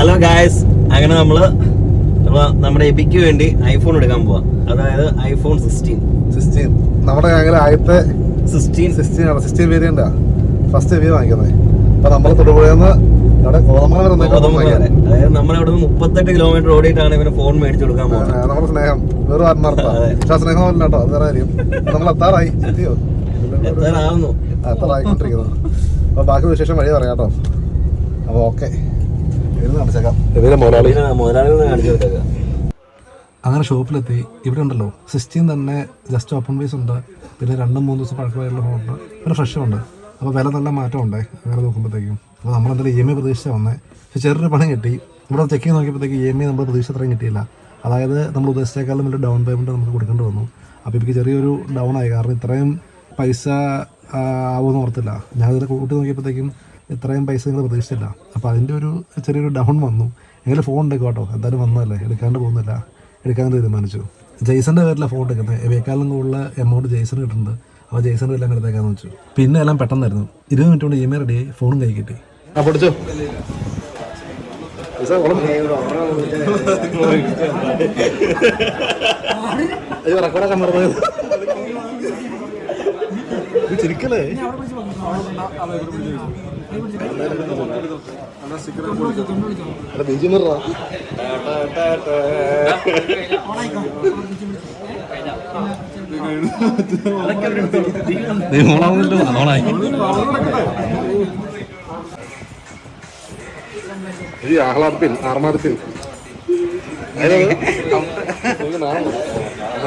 Hello guys, അങ്ങനെ നമ്മുടെ എബിക്ക് വേണ്ടി ഐഫോൺ എടുക്കാൻ പോവാ. അതായത് ഐഫോൺ 16 നമ്മുടെ അങ്ങനെ ആദ്യത്തെ 16 വേരിയന്റാ ഫസ്റ്റ് റിവ്യൂ വാങ്ങിക്കുന്നത്. അപ്പൊ നമ്മൾ തൊടുപുഴന്ന് അതായത് നമ്മളവിടെ 38 കിലോമീറ്റർ ഓടിയിട്ടാണ് ഇവന് ഫോൺ മേടിച്ചു കൊടുക്കാൻ പോകുന്നത്. നമ്മുടെ സ്നേഹം വെറും ആത്മാർത്ഥ, പക്ഷെ സ്നേഹം അല്ല കേട്ടോ, അത് വേറെ കാര്യം. നമ്മൾ എത്താറായി, എത്തിയോ? എത്താറായിക്കൊണ്ടിരിക്കുന്നു. അപ്പൊ ബാക്കി വിശേഷം വഴി പറയാം കേട്ടോ. അപ്പൊ ഓക്കെ, അങ്ങനെ ഷോപ്പിലെത്തി. ഇവിടെ ഉണ്ടല്ലോ 16 തന്നെ ജസ്റ്റ് ഓപ്പൺ പീസ് ഉണ്ട്, പിന്നെ 2-3 ദിവസം പഴക്കമായിട്ടുള്ള ഫോണുണ്ട്, പിന്നെ ഫ്രഷും ഉണ്ട്. അപ്പോൾ വില നല്ല മാറ്റമുണ്ടേ അങ്ങനെ നോക്കുമ്പോഴത്തേക്കും. അപ്പോൾ നമ്മളെന്തായാലും EMI പ്രതീക്ഷിച്ച വന്നേ, പക്ഷേ ചെറിയൊരു പണം കിട്ടി. ഇവിടെ ചെക്ക് ചെയ്ത് നോക്കിയപ്പോഴത്തേക്ക് EMI നമ്മൾ പ്രതീക്ഷ അത്രയും കിട്ടിയില്ല. അതായത് നമ്മൾ ഉദ്ദേശിച്ചേക്കാളും വലിയ ഡൗൺ പേയ്മെൻറ്റ് നമുക്ക് കൊടുക്കേണ്ടി വന്നു. അപ്പോൾ എനിക്ക് ചെറിയൊരു ഡൗൺ ആയി, കാരണം ഇത്രയും പൈസ ആവുമെന്ന് ഓർത്തില്ല. ഞാനതിൽ കൂട്ടി നോക്കിയപ്പോഴത്തേക്കും ഇത്രയും പൈസ നിങ്ങൾ പ്രതീക്ഷിച്ചില്ല. അപ്പോൾ അതിൻ്റെ ഒരു ചെറിയൊരു ഡൗൺ വന്നു. എങ്കിലും ഫോൺ എടുക്കും കേട്ടോ, എന്തായാലും വന്നതല്ലേ, എടുക്കാണ്ട് പോകുന്നില്ല, എടുക്കാൻ തീരുമാനിച്ചു. ജെയ്സൻ്റെ പേരിലാണ് ഫോൺ എടുക്കുന്നത്. ഇവയെക്കാളും കൂടുതൽ എമൗണ്ട് ജെയ്സൺ കിട്ടുന്നുണ്ട്. അപ്പോൾ ജെയ്സൻ്റെ എല്ലാം എടുത്തേക്കാന്ന് വെച്ചു. പിന്നെ എല്ലാം പെട്ടെന്നായിരുന്നു. 20 മിനിറ്റ് കൊണ്ട് EMI റെഡിയായി, ഫോണും കൈ കിട്ടി. പഠിച്ചോ റെക്കോർഡൊക്കെ മറന്നത് ചിരിക്കലേ. ആർമാദത്തിൽ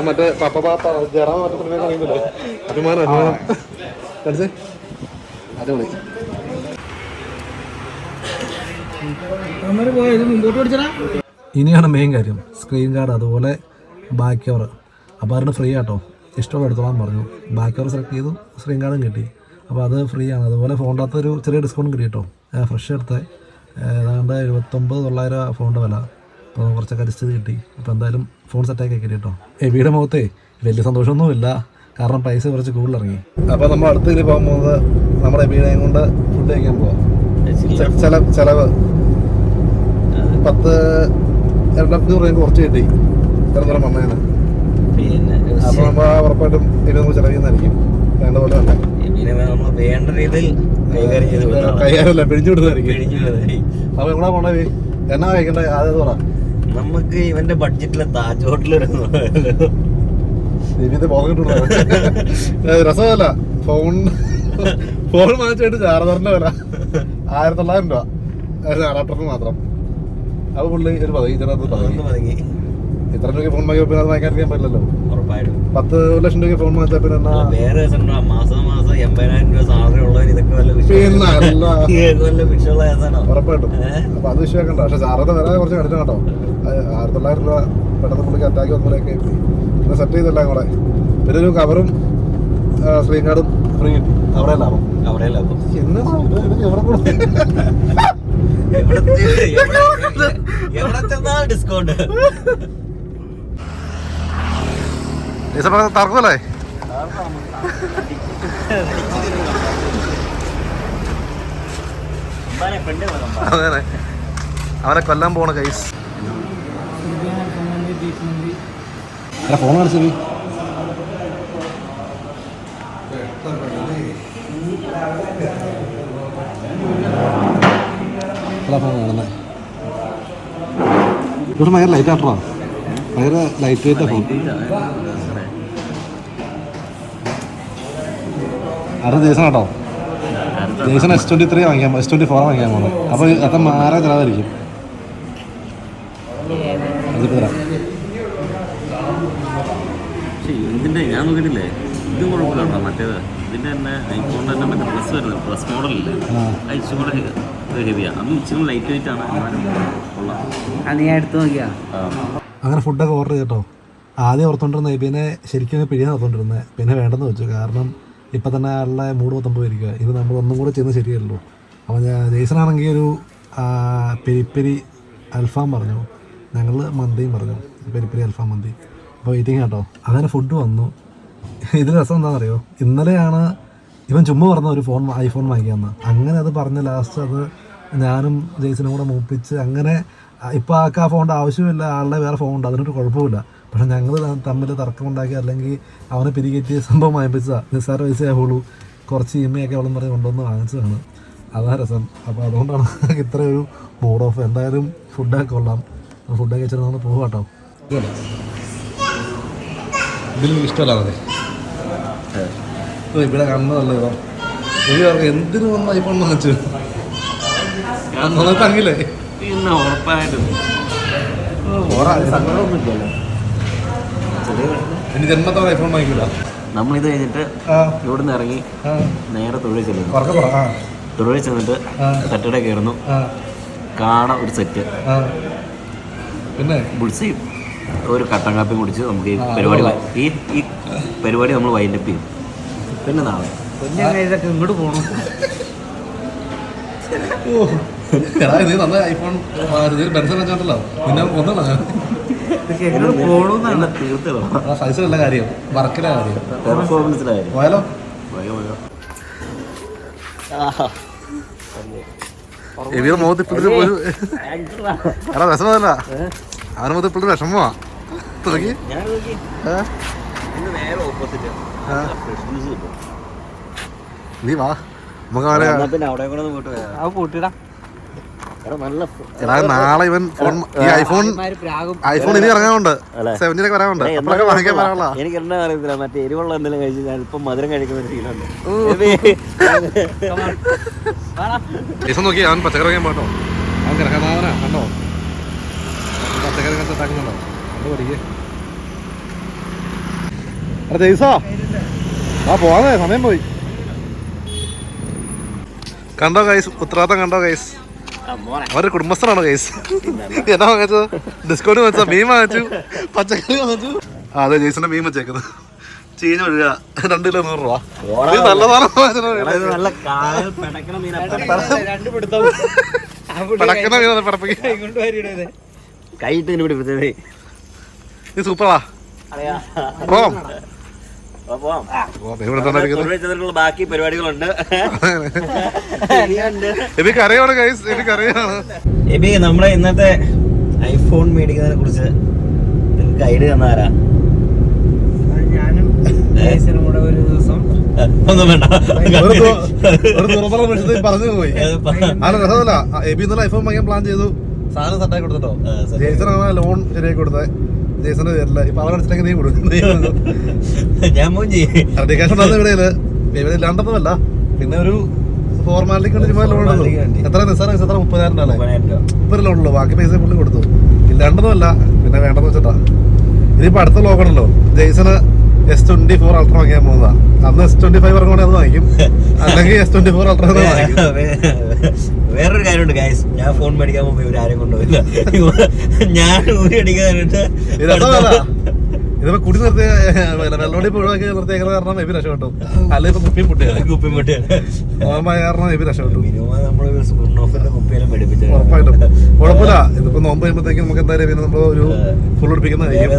മറ്റേ പപ്പ ജറാൻ മറ്റേ കഴിയുന്നില്ലേ, അഭിമാനം കളിച്ചേ അടിപൊളി. ഇനിയാണ് മെയിൻ കാര്യം, സ്ക്രീൻ ഗാർഡ്, അതുപോലെ ബാക്ക് കവർ. അപ്പോൾ അതിന് ഫ്രീ ആട്ടോ, ഇഷ്ടമുള്ള എടുത്തോളാൻ പറഞ്ഞു. ബാക്ക് കവർ സെലക്ട് ചെയ്തു, സ്ക്രീൻ ഗാർഡും കിട്ടി. അപ്പോൾ അത് ഫ്രീ ആണ്. അതുപോലെ ഫോണിൻ്റെ അകത്ത് ഒരു ചെറിയ ഡിസ്കൗണ്ട് കിട്ടി കേട്ടോ. ഫ്രഷ് എടുത്ത് ഏതാണ്ട് 79,900 ഫോണിൻ്റെ വില. അപ്പോൾ കുറച്ചൊക്കെ അരിച്ചത് കിട്ടി. അപ്പോൾ എന്തായാലും ഫോൺ സെറ്റാക്കി കിട്ടി കേട്ടോ. എബിയുടെ മുഖത്തേ വലിയ സന്തോഷമൊന്നുമില്ല, കാരണം പൈസ കുറച്ച് കൂടുതലിറങ്ങി. അപ്പോൾ നമ്മൾ അടുത്ത് ഇനി പോകാൻ പോകുന്നത് നമ്മുടെ എബിയുടെയും കൊണ്ട് ഫുഡ് കഴിക്കാൻ പോവാം. ചെലവ് 10,200 കുറച്ച് കിട്ടി കിടന്നേരം വന്നതിന്. അപ്പോൾ നമ്മൾ ഉറപ്പായിട്ടും ഇതിനൊന്നും ചിലവ് ചെയ്യുന്നതായിരിക്കും, വേണ്ട പോലെ തന്നെ വേണ്ട രീതിയിൽ കൈകാര്യമല്ല, പിഴിഞ്ഞു വിടുന്നതായിരിക്കും. അപ്പോൾ എവിടെ പോണേ, എന്നാ കഴിക്കണ്ടേ ആദ്യം പറ. നമുക്ക് ഇവന്റെ ബഡ്ജറ്റിലെ താജ് ഹോട്ടൽ രസമല്ല. ഫോൺ വാങ്ങിച്ചിട്ട് ചാർജറിന്റെ വില 1,900 രൂപ അഡാപ്റ്ററിന് മാത്രം. അത് പുള്ളി ഒരു 15 ഇത്ര രൂപ ഫോൺ വാങ്ങിയ പിന്നെ അത് വാങ്ങിക്കാതിരിക്കാൻ പറ്റില്ലല്ലോ. 10 ലക്ഷം രൂപ ഫോൺ വാങ്ങിച്ചാൽ പിന്നെ മാസം 80,000 രൂപ സാലറി ഉള്ളവർ ഇതൊക്കെ ഉറപ്പായിട്ടും. അപ്പൊ അത് വിഷയമാക്കണ്ട. പക്ഷെ ചാർജറിന്റെ വില കുറച്ച് കടിച്ചു കേട്ടോ. 1,900 രൂപ പെട്ടെന്ന് പുള്ളിക്ക് അറ്റാക്ക് വന്നപ്പോഴേക്ക് പിന്നെ സെറ്റ് ചെയ്തല്ല കൂടെ. പിന്നെ ഒരു കവറും സ്ക്രീൻ ഗാർഡും ഫ്രീ കിട്ടി. അവിടെ ലാഭം. ഡിസ്കൗണ്ട് തർക്കമല്ലേ? അതെ, അവരെ കൊല്ലാൻ പോണ കൈസ്. ഫോൺ കാണിച്ചു ഫോൺ കാണുന്നേ. ഇവിടെ ഭയങ്കര ലൈറ്റ് ആട്ടോ, ഭയങ്കര ലൈറ്റ് വെയിറ്റാ ഫോൺ. അടുത്ത ജേസൺ കേട്ടോ, ജേസൺ S23 വാങ്ങിക്കാൻ, S24 വാങ്ങിക്കാൻ പോകുന്നത്. അപ്പോൾ അത്ര മാറാൻ ചിലവായിരിക്കും. ഇതിന്റെ ഞാൻ നോക്കിയിട്ടില്ലേ, ഇതും കുഴപ്പമില്ല കേട്ടോ. മറ്റേത് ഇതിന്റെ തന്നെ ഐഫോണിന്റെ തന്നെ മറ്റേ പ്ലസ് വരുന്നത്, പ്ലസ് മോഡലില്ലേ, ഇച്ചിരി കൂടെ ഹെവിയാണ്. അത് ഇച്ചിരി ലൈറ്റ് വെയിറ്റ് ആണ്. എടുത്ത് നോക്കിയാ. അങ്ങനെ ഫുഡൊക്കെ ഓർഡർ ചെയ്തോ. ആദ്യം ഓർത്തോണ്ടിരുന്ന പിന്നെ ശരിക്കും പിഴിയാൻ ഓർത്തോണ്ടിരുന്നത്, പിന്നെ വേണ്ടെന്ന് വെച്ചു. കാരണം ഇപ്പം തന്നെ ആളുടെ മൂഡ് മൊത്തം പോയിരിക്കുക. ഇത് നമ്മൾ ഒന്നും കൂടെ ചെയ്യുന്നത് ശരിയല്ലോ. അപ്പോൾ ജെയ്സനാണെങ്കിൽ ഒരു പെരിപ്പെരി അൽഫാം പറഞ്ഞു, ഞങ്ങൾ മന്തിയും പറഞ്ഞു, പെരിപ്പെരി അൽഫാം മന്തി. അപ്പോൾ വെയിറ്റിംഗ് കേട്ടോ. അങ്ങനെ ഫുഡ് വന്നു. ഇത് രസം എന്താണെന്നറിയോ, ഇന്നലെയാണ് ഇവൻ ചുമ്മാ പറഞ്ഞ ഒരു ഐഫോൺ വാങ്ങിക്കാമെന്ന്. അങ്ങനെ അത് പറഞ്ഞ് ലാസ്റ്റ് അത് ഞാനും ജെയ്സനും കൂടെ മൂപ്പിച്ച് അങ്ങനെ ഇപ്പോൾ ആൾക്ക് ആ ഫോണിൻ്റെ ആവശ്യമില്ല, ആളുടെ വേറെ ഫോണുണ്ട്, അതിനൊരു കുഴപ്പമില്ല. പക്ഷെ ഞങ്ങൾ തമ്മിൽ തർക്കമുണ്ടാക്കി അല്ലെങ്കിൽ അവനെ പിരികെറ്റിയ സംഭവം വാങ്ങിപ്പിച്ചതാണ്. നിസ്സാര പൈസയാവുള്ളൂ, കുറച്ച് EMI ഒക്കെ അവളും പറഞ്ഞ് കൊണ്ടുവന്ന് വാങ്ങിച്ചതാണ്. അതാ രസം. അപ്പോൾ അതുകൊണ്ടാണ് ഇത്രയൊരു മൂഡ് ഓഫ്. എന്തായാലും ഫുഡൊക്കെ കൊള്ളാം. ഫുഡൊക്കെ വെച്ചിട്ട് നമ്മൾ പോകാം കേട്ടോ. ഇതിലും ഇഷ്ടമല്ലാതെ ഇവിടെ കണ്ണതല്ലേ ഇതോ എനിക്ക് എന്തിനു വന്ന ഐഫോൺ വാങ്ങിച്ചു തങ്ങില്ലേ പിന്നെ ഉറപ്പായിട്ടും എനിക്ക് ജന്മത്തോടെ ഐഫോൺ വാങ്ങിക്കില്ല. നമ്മളിത് കഴിഞ്ഞിട്ട് ഇവിടുന്ന് ഇറങ്ങി നേരെ തൊഴിൽ ചെല്ലുന്നു. തൊഴിൽ ചെന്നിട്ട് തട്ടുകട കയറുന്നു, കാട ഒരു സെറ്റ്, പിന്നെ ബുൾസയും ഒരു കട്ടൻ കാപ്പി കുടിച്ച് നമുക്ക് ഈ പരിപാടി നമ്മൾ വൈൻഡപ്പ് ചെയ്യും. പിന്നെ നാളെ ഇതൊക്കെ ഇങ്ങോട്ട് പോകണം. നീ നല്ല ഐഫോൺ ബെൻസൺ വെച്ചോണ്ടല്ലോ പിന്നെ ഒന്നല്ല സൈസിലുള്ള കാര്യം വർക്കിലെ കാര്യം പെർഫോമൻസിലായാലും പോയാലോ എവിടെ മുഖത്ത് ഇപ്പോഴത്തെ എടാ രസമല്ല അവന് മുഖത്ത് ഇപ്പോഴത്തെ വിഷമമാ തുടങ്ങി. നീ വാ നമുക്ക് നാളെ ഇവൻ ഫോൺ ഈ ഐഫോൺ ഇനി ഇറങ്ങാറുണ്ട് 17 വരാറുണ്ട്. അപ്പോഴൊക്കെ വാങ്ങിക്കാൻ പറയാനുള്ള എനിക്ക് എന്നാ അറിയത്തില്ല. മറ്റേ എരിവുള്ള എന്തെങ്കിലും കഴിച്ച് ഞാൻ ഇപ്പം മധുരം കഴിക്കുന്ന ഒരു ഫീലുണ്ട്. ദിവസം നോക്കി അവൻ പച്ചക്കറി കഴിക്കാൻ പോട്ടോ. അവൻ കിടക്കാനാവനാ കണ്ടോ പച്ചക്കറി ഉണ്ടാക്കുന്നുണ്ടോ കണ്ടു പഠിക്കേ. എടാ ജെയ്സാ ആ പോവാതെ സമയം പോയി. കണ്ടോ ഗൈസ്, ഉത്തരവാദിത്തം കണ്ടോ ഗൈസ്. അവരുടെ കുടുംബസ്ഥനാണോ ഗൈസ്. എന്നാ വാങ്ങിച്ചത്? ഡിസ്കൗണ്ട് വാങ്ങിച്ചാ മീൻ വാങ്ങിച്ചു, പച്ചക്കറി വാങ്ങിച്ചു. അതെ ജെയ്സിന്റെ മീൻ വെച്ചേക്കുന്നത് ചീഞ്ഞ വരിക 2 കിലോ 100 രൂപ. നല്ല നീ സൂപ്പറാ. ബാക്കി പരിപാടികളുണ്ട്. എബി, നമ്മുടെ ഇന്നത്തെ ഐഫോൺ മേടിക്കുന്നതിനെ കുറിച്ച് നിങ്ങൾക്ക് ഐഡിയ തന്നാരാ? ഒരു ദിവസം ഒന്നും വേണ്ട, പറഞ്ഞു പോയി. രസമല്ല എബി ഇന്നലെ ഐഫോൺ വാങ്ങിക്കാൻ പ്ലാൻ ചെയ്തു, സാധനം സെറ്റാക്കി കൊടുത്തിട്ടോ. ജെയ്സനാണ് ലോൺ ശരിയാക്കി കൊടുത്തത്. ജെയ്സന്റെ പേരില്ല. ഇപ്പൊ അവരടിച്ചിട്ടെങ്കിൽ നീ കൊടുക്കും. ഞാൻ ഇവിടെ ഇല്ലാണ്ടൊന്നുമല്ല, പിന്നെ ഒരു ഫോർമാലിറ്റിക്ക് വേണ്ടി ലോൺ എടുത്തു. എത്ര നിസ്സാര പൈസ? എത്ര 30,000 അല്ലേ? 30 ലോൺ ഉള്ളൂ. ബാക്കി പൈസ പുള്ളി കൊടുത്തു. ഇല്ലാണ്ടൊന്നുമല്ല, പിന്നെ വേണ്ടെന്ന് വെച്ചിട്ടാ. ഇനിയിപ്പോ അടുത്ത നോക്കണല്ലോ. ജെയ്സന് S24 അൾട്ര വാങ്ങിക്കാൻ പോകുന്നതാ. അന്ന് S25 ഇറങ്ങുവാണെങ്കിൽ അത് വാങ്ങിക്കും, അല്ലെങ്കിൽ S24 അൾട്ര വാങ്ങിക്കും. വേറൊരു കാര്യമുണ്ട് ഗൈസ്, ഞാൻ ഫോൺ മേടിക്കാൻ പോകുമ്പോ ഇവരാരും കൊണ്ടുപോയില്ല. ഞാൻ ഊരി അടിക്കാനായിട്ട് ഇതിപ്പോ കുടി നിർത്തിയ വെള്ളോടി ഒഴിവാക്കി നിർത്തിയേക്കുന്ന കാരണം എബി രക്ഷപ്പെട്ടു. അല്ല ഇപ്പൊ കുപ്പിയും പൊട്ടിയാണ് കാരണം എബി രക്ഷപ്പെട്ടു. ഉറപ്പായിട്ടും കുഴപ്പമില്ല. ഇതിപ്പോ നോമ്പ് കഴിയുമ്പോഴത്തേക്കും നമുക്ക് എന്തായാലും നമ്മൾ ഒരു ഫുൾ എടുപ്പിക്കുന്നതായിരിക്കും.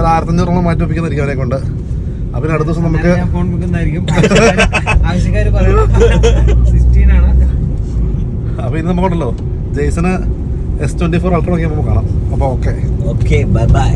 1500 മാറ്റി വെപ്പിക്കുന്നതായിരിക്കും അവരെ കൊണ്ട്. അപ്പൊ അടുത്ത ദിവസം നമുക്ക് അപ്പൊ ഇന്ന് നമുക്കുണ്ടല്ലോ ജെയ്സന് S24 അൾട്ര നോക്കിയാൽ നമുക്ക് കാണാം. അപ്പൊ ഓക്കെ, ബൈ ബൈ.